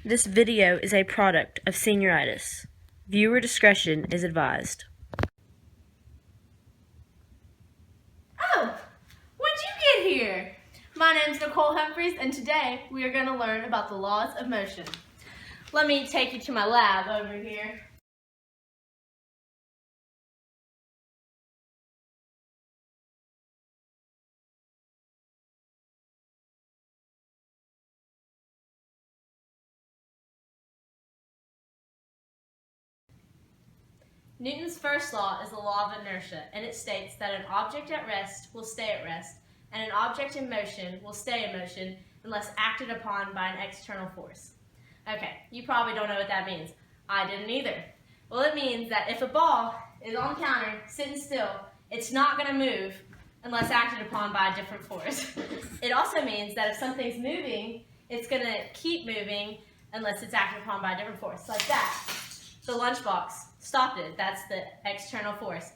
This video is a product of senioritis. Viewer discretion is advised. Oh, when'd you get here? My name's Nicole Humphries, and today we are going to learn about the laws of motion. Let me take you to my lab over here. Newton's first law is the law of inertia, and it states that an object at rest will stay at rest, and an object in motion will stay in motion unless acted upon by an external force. Okay, you probably don't know what that means. I didn't either. Well, it means that if a ball is on the counter, sitting still, it's not going to move unless acted upon by a different force. It also means that if something's moving, it's going to keep moving unless it's acted upon by a different force, like that. The lunchbox stopped it. That's the external force.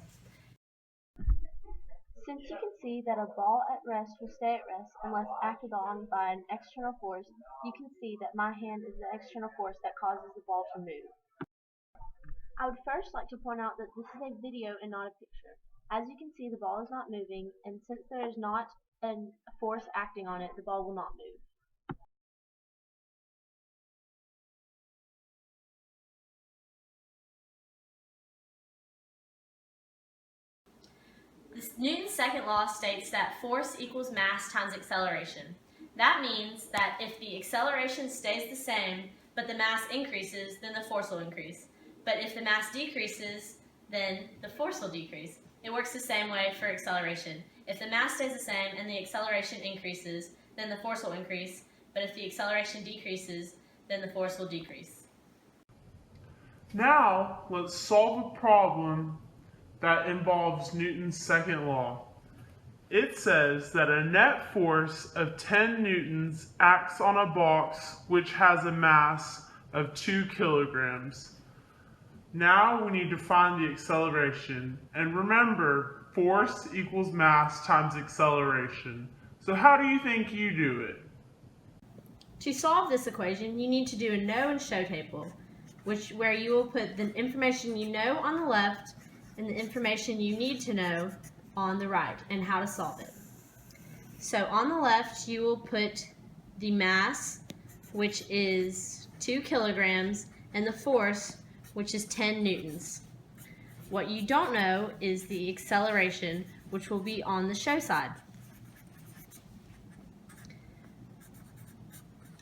Since you can see that a ball at rest will stay at rest unless acted on by an external force, you can see that my hand is the external force that causes the ball to move. I would first like to point out that this is a video and not a picture. As you can see, the ball is not moving, and since there is not a force acting on it, the ball will not move. Newton's second law states that force equals mass times acceleration. That means that if the acceleration stays the same, but the mass increases, then the force will increase. But if the mass decreases, then the force will decrease. It works the same way for acceleration. If the mass stays the same and the acceleration increases, then the force will increase. But if the acceleration decreases, then the force will decrease. Now, let's solve a problem that involves Newton's second law. It says that a net force of 10 newtons acts on a box which has a mass of 2 kilograms. Now we need to find the acceleration. And remember, force equals mass times acceleration. So how do you think you do it? To solve this equation, you need to do a know and show table, where you will put the information you know on the left and the information you need to know on the right and how to solve it. So on the left, you will put the mass, which is 2 kilograms, and the force, which is 10 newtons. What you don't know is the acceleration, which will be on the show side.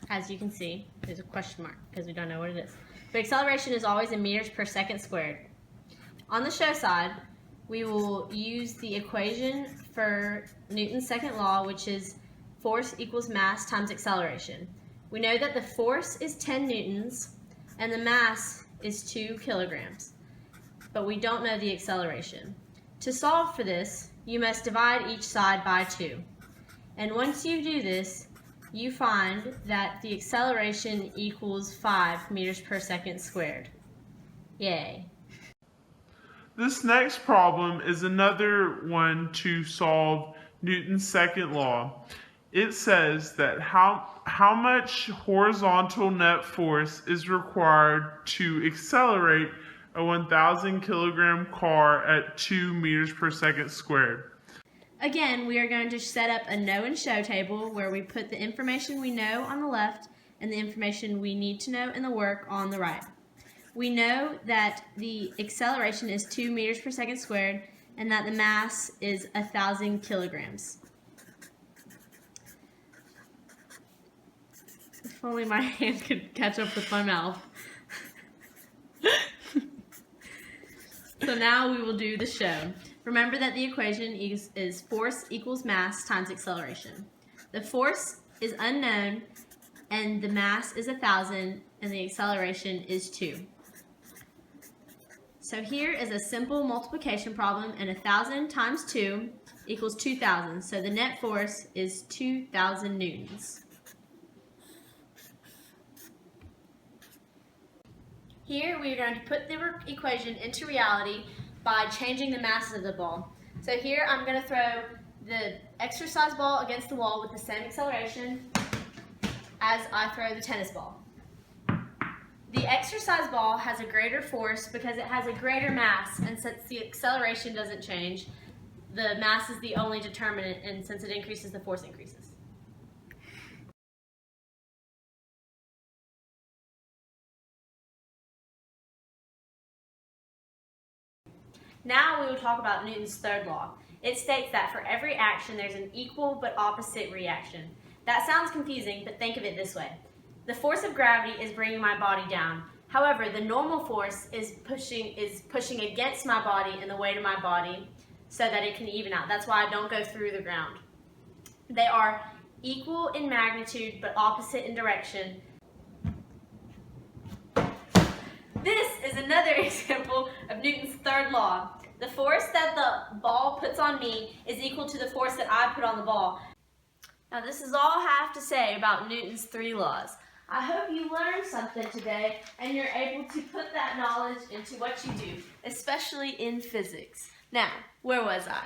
As you can see, there's a question mark because we don't know what it is. But acceleration is always in meters per second squared. On the show side, we will use the equation for Newton's second law, which is force equals mass times acceleration. We know that the force is 10 newtons and the mass is 2 kilograms, but we don't know the acceleration. To solve for this, you must divide each side by 2. And once you do this, you find that the acceleration equals 5 meters per second squared. Yay. This next problem is another one to solve Newton's second law. It says that how much horizontal net force is required to accelerate a 1,000 kilogram car at 2 meters per second squared. Again, we are going to set up a know and show table where we put the information we know on the left and the information we need to know in the work on the right. We know that the acceleration is 2 meters per second squared and that the mass is 1,000 kilograms. If only my hand could catch up with my mouth. So now we will do the show. Remember that the equation is force equals mass times acceleration. The force is unknown and the mass is 1,000 and the acceleration is 2. So here is a simple multiplication problem, and 1,000 times 2 equals 2,000. So the net force is 2,000 newtons. Here we are going to put the equation into reality by changing the masses of the ball. So here I'm going to throw the exercise ball against the wall with the same acceleration as I throw the tennis ball. The exercise ball has a greater force because it has a greater mass, and since the acceleration doesn't change, the mass is the only determinant, and since it increases, the force increases. Now we will talk about Newton's third law. It states that for every action there's an equal but opposite reaction. That sounds confusing, but think of it this way. The force of gravity is bringing my body down. However, the normal force is pushing against my body and the weight of my body so that it can even out. That's why I don't go through the ground. They are equal in magnitude but opposite in direction. This is another example of Newton's third law. The force that the ball puts on me is equal to the force that I put on the ball. Now this is all I have to say about Newton's three laws. I hope you learned something today and you're able to put that knowledge into what you do, especially in physics. Now, where was I?